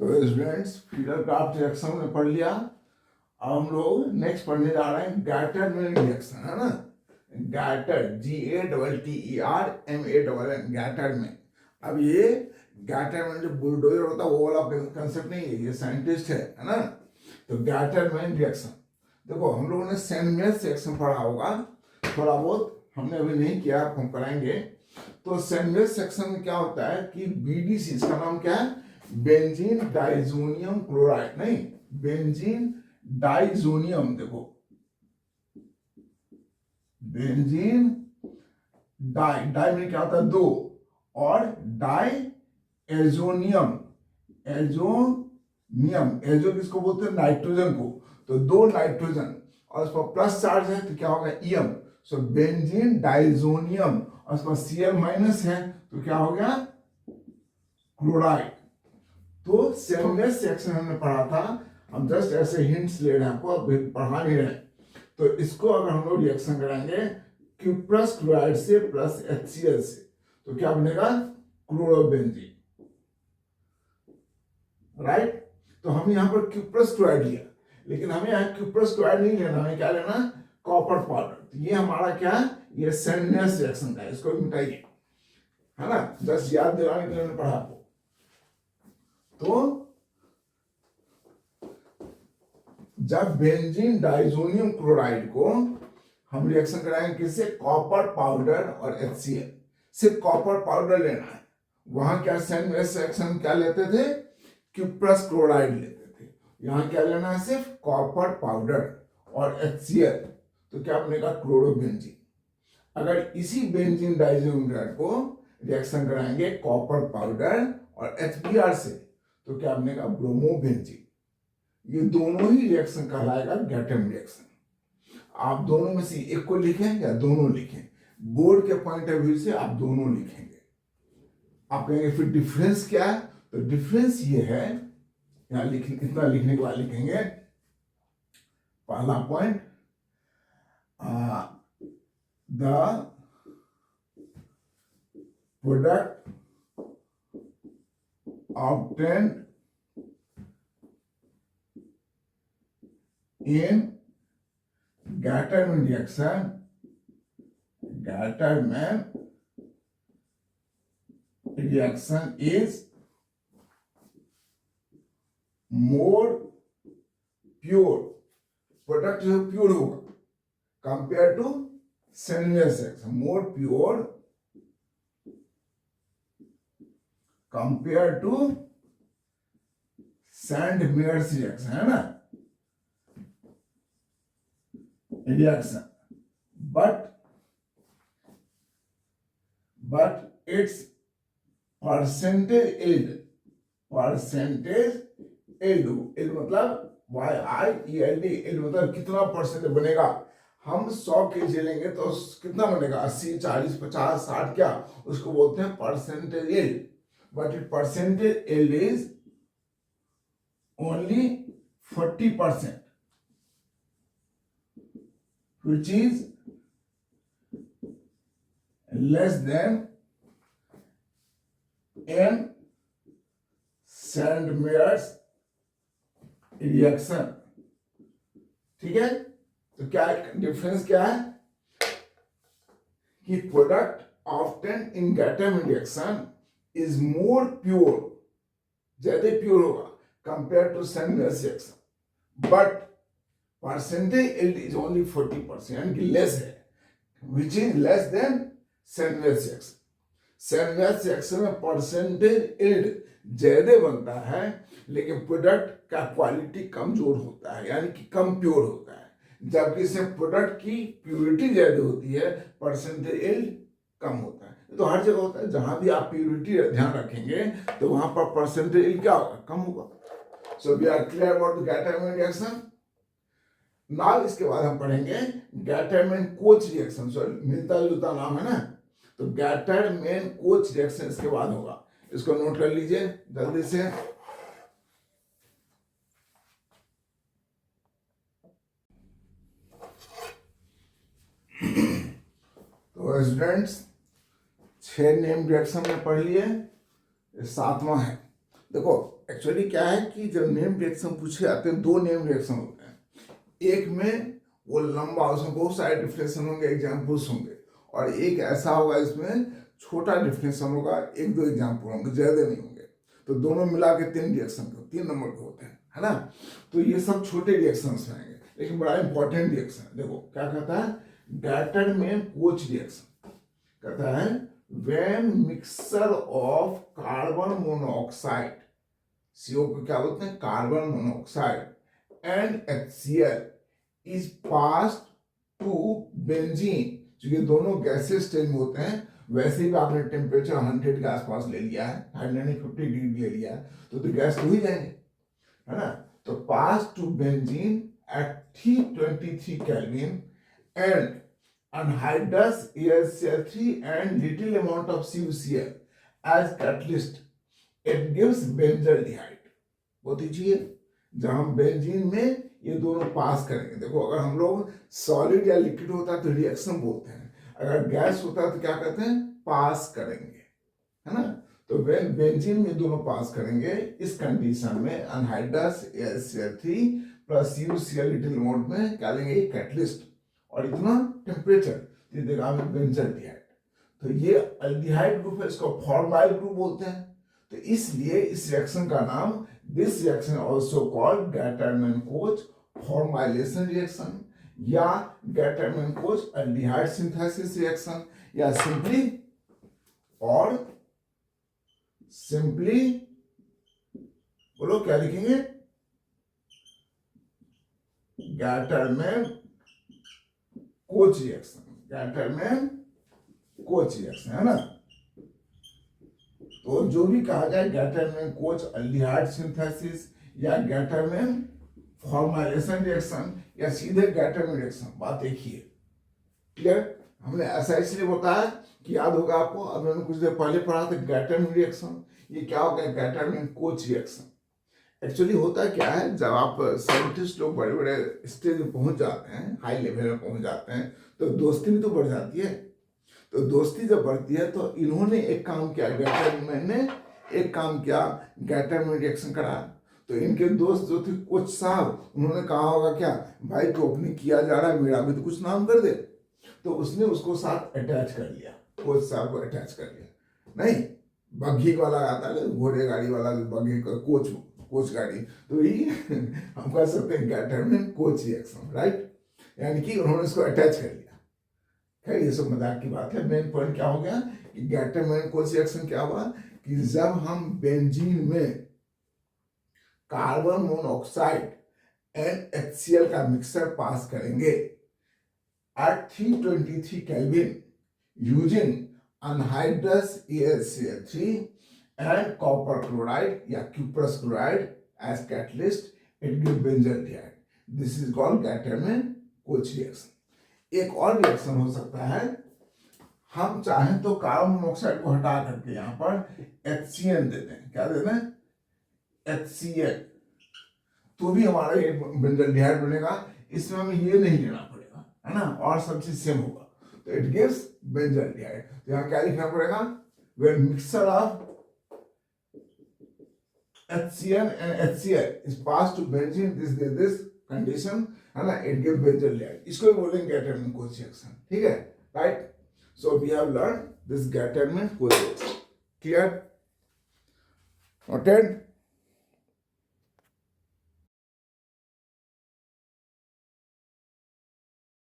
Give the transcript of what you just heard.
तो students feeder craft reaction में पढ़ लिया। अब हम लोग नेक्स्ट पढ़ने जा रहे हैं गैटरमैन रिएक्शन, है ना। गैटर GATTERMAN गैटरमैन। अब ये गैटरमैन जो बुलडोजर होता है वो वाला कंसेप्ट नहीं है, ये साइंटिस्ट है ना। तो गैटरमैन रिएक्शन देखो, हम लोगों ने सैंडविच रिएक्शन पढ़ा होगा थोड़ा बहुत, हमने अभी नहीं किया, हम कराएंगे। तो सैंडविच सेक्शन में क्या होता है कि BDC, इसका नाम क्या है, बेंजीन डाइजोनियम क्लोराइड, नहीं बेंजीन डाइजोनियम। देखो बेंजीन डाई में क्या होता है दो, और डाई एजोनियम, एजो किसको बोलते हैं, नाइट्रोजन को। तो दो नाइट्रोजन और उस पर प्लस चार्ज है तो क्या होगा, ईएम। सो बेंजीन डाइजोनियम, और उस पर Cl माइनस है तो क्या हो गया, क्लोराइड। तो सैंडविच सेक्शन हमने पढ़ा था, हम जस्ट ऐसे हिंट्स ले रहे हैं आपको, पढ़ा नहीं रहे। तो इसको अगर हम लोग रिएक्शन कराएंगे क्यूप्रस क्लोराइड से प्लस HCl से, तो क्या बनेगा, क्लोरोबेंजीन, राइट। तो हम यहाँ पर क्यूप्रस क्लोराइड लिया, लेकिन हमें यहाँ क्यूप्रस क्लोराइड नहीं लेना, हमें क्या लेना, कॉपर पाउडर। तो ये हमारा क्या है, ये सैंडविच रिएक्शन का है, इसको मिटाइए, है ना, जस्ट याद दिलाने के लिए मैंने पढ़ा आपको। तो जब बेंजीन डाइजोनियम क्लोराइड को हम रिएक्शन कराएंगे किससे, कॉपर पाउडर और HCl, सिर्फ कॉपर पाउडर लेना है। वहां क्या सैंडविच रिएक्शन क्या लेते थे, क्यूप्रस क्लोराइड लेते थे। यहाँ क्या लेना है, सिर्फ कॉपर पाउडर और HCl, तो क्या बनेगा, क्लोरोबेंजीन। अगर इसी बेंजीन डाइजोनियम क्लोराइड को रिएक्शन कराएंगे कॉपर पाउडर और HBr से, तो क्या बनेगा, ब्रोमोबेंजीन। ये दोनों ही रिएक्शन कहलाएगा गैटरमैन रिएक्शन। आप दोनों में से एक को लिखें या दोनों लिखें, बोर्ड के पॉइंट ऑफ व्यू से आप दोनों लिखेंगे। आप कहेंगे फिर डिफरेंस क्या है, तो डिफरेंस ये है, यहां इतना लिखने के बाद लिखेंगे, पहला point, the product obtained in Gattermann reaction is more pure, product जो प्योर होगा compare to sandwich reaction, more pure compare to sandwich reaction, है ना, reaction, but its percentage yield मतलब YIELD, मतलब कितना परसेंट बनेगा। हम 100 kg लेंगे तो कितना बनेगा, 80, 40, 50, 60, क्या उसको बोलते हैं percentage yield. But percentage yield is only 40%, which is less than in sandwich reaction. ठीक है, तो क्या डिफरेंस क्या है कि product obtain in Gattermann reaction is more pure, ज्यादा प्योर होगा compare to sandwich reaction, but percentage yield is only 40%, यानी कि लेस है, which is less than sandwich reaction. सैंडविच रिएक्शन में परसेंटेज यील्ड ज्यादा बनता है, लेकिन प्रोडक्ट का क्वालिटी कमजोर होता है, यानी कि कम प्योर होता है। जबकि इसमें प्रोडक्ट की प्योरिटी ज्यादा होती है, परसेंटेज यील्ड कम होता है। तो हर जगह होता है, जहां भी आप प्योरिटी ध्यान रखेंगे तो वहां पर परसेंटेज यील्ड क्या होगा, कम होगा। So we are clear about the Gattermann reaction. Now इसके बाद हम पढ़ेंगे गैटरमैन कोच रिएक्शन, सॉरी मिलता जुलता नाम है ना। तो गैटरमैन कोच रिएक्शन इसके बाद होगा, इसको नोट कर लीजिए जल्दी से। तो स्टूडेंट्स 6 नेम रिएक्शन में पढ़ लिए, 7वां है। देखो एक्चुअली क्या है कि जब नेम रिएक्शन पूछे जाते हैं, दो नेम रिएक्शन होते हैं। एक में वो लंबा, उसमें बहुत सारे डिफिनेशन होंगे, एग्जाम्पल्स होंगे, और एक ऐसा होगा इसमें छोटा डिफिनेशन होगा, एक दो एग्जाम्पल होंगे, ज्यादा नहीं होंगे। तो दोनों मिला के 3 रिएक्शन, 3 नंबर के होते हैं, है ना। तो ये सब छोटे रिएक्शंस आएंगे, लेकिन बड़ा इंपॉर्टेंट रिएक्शन है। देखो क्या कहता है, गैटरमैन-कोच रिएक्शन कहता है when mixture of carbon monoxide, CO को क्या बोलते हैं, carbon monoxide, and HCl is passed to benzene. क्योंकि दोनों गैसेस स्टेज में होते हैं, वैसे भी आपने टेम्परेचर 100 के आसपास ले लिया है, 150 डिग्री ले लिया है, तो गैस हो ही जाएंगे, है ना। तो pass to benzene at 323 kelvin and anhydrous AlCl3 and little amount of CuCl as catalyst, it gives benzaldehyde। बहुत ही चाहिए, जब हम बेंजीन में ये दोनों पास करेंगे, देखो अगर हम लोग सॉलिड या लिक्विड होता है तो रिएक्शन बोलते हैं, अगर गैस होता है तो क्या कहते हैं, पास करेंगे, है ना। तो बेंजीन में दोनों पास करेंगे, इस कंडीशन में anhydrous AlCl3 plus CuCl little amount में क्या लेंगे, कैटलिस्ट, और इतना टेम्परेचर, ये देगा हमें बेंजल्डिहाइड। तो ये अल्डिहाइड ग्रुप है, इसको फॉर्माइल ग्रुप बोलते हैं। तो इसलिए इस रिएक्शन का नाम, this reaction also called Gattermann-Koch formylation reaction, या गैटरमैन-कोच अल्डिहाइड सिंथेसिस रिएक्शन, या सिंपली बोलो क्या लिखेंगे, गैटरमैन-कोच रिएक्शन, गैटरमैन-कोच रिएक्शन, है ना। तो जो भी कहा जाए, गैटरमैन-कोच अल्डिहाइड सिंथेसिस, या गैटरमैन फॉर्माइलेशन रिएक्शन, या सीधे गैटरमैन रिएक्शन, बात एक ही है। क्लियर। हमने ऐसा इसलिए बताया कि याद होगा आपको, अब मैंने कुछ देर पहले पढ़ा था गैटरमैन रिएक्शन, ये क्या होगा, गैटरमैन-कोच रिएक्शन। एक्चुअली होता क्या है, जब आप साइंटिस्ट लोग बड़े बड़े स्टेज में पहुंच जाते हैं, हाई लेवल में पहुंच जाते हैं, तो दोस्ती भी तो बढ़ जाती है। तो दोस्ती जब बढ़ती है तो इन्होंने एक काम किया, गैटरमैन ने एक काम किया, गैटरमैन रिएक्शन करा। तो इनके दोस्त जो थे कोच साहब, उन्होंने कहा होगा क्या, भाई तो अपनी किया जा रहा है, मेरा भी तो कुछ नाम कर दे। तो उसने उसको साथ अटैच कर लिया, कोच साहब को अटैच कर लिया। नहीं, बग्घी वाला आता है, घोड़े गाड़ी वाला, बग्घी का कोच गाड़ी, तो ये हम कह सकते हैं गैटरमैन-कोच रिएक्शन, राइट। यानी कि उन्होंने इसको अटैच कर लिया। खैर ये सब मजाक की बात है। मेन पॉइंट क्या हो गया कि गैटरमैन-कोच रिएक्शन क्या हुआ कि जब हम बेंजीन में कार्बन मोनोऑक्साइड एंड HCl का मिक्सर पास करेंगे at 323 kelvin using anhydrous AlCl3 and copper chloride या cuprous chloride as catalyst, it gives benzaldehyde. This is called Gattermann-Koch reaction. एक और रिएक्शन हो सकता है, हम चाहें तो कार्बन मोनोऑक्साइड को हटा करके यहाँ पर HCl दे दें, क्या दे दें, HCl, तो भी हमारा ये बेंजल्डिहाइड बनेगा। इसमें हमें ये नहीं लेना पड़ेगा, है ना, और सब चीज सेम होगा, तो इट गिव्स बेंजल्डिहाइड। तो यहाँ क्या लिखना पड़ेगा, when mixture of HCl and HCl is passed to benzene, this condition, है ना, it gives benzaldehyde। इसको भी बोलेंगे गैटरमैन-कोच रिएक्शन, ठीक है, right. So we have learned this Gattermann-Koch reaction, clear, noted।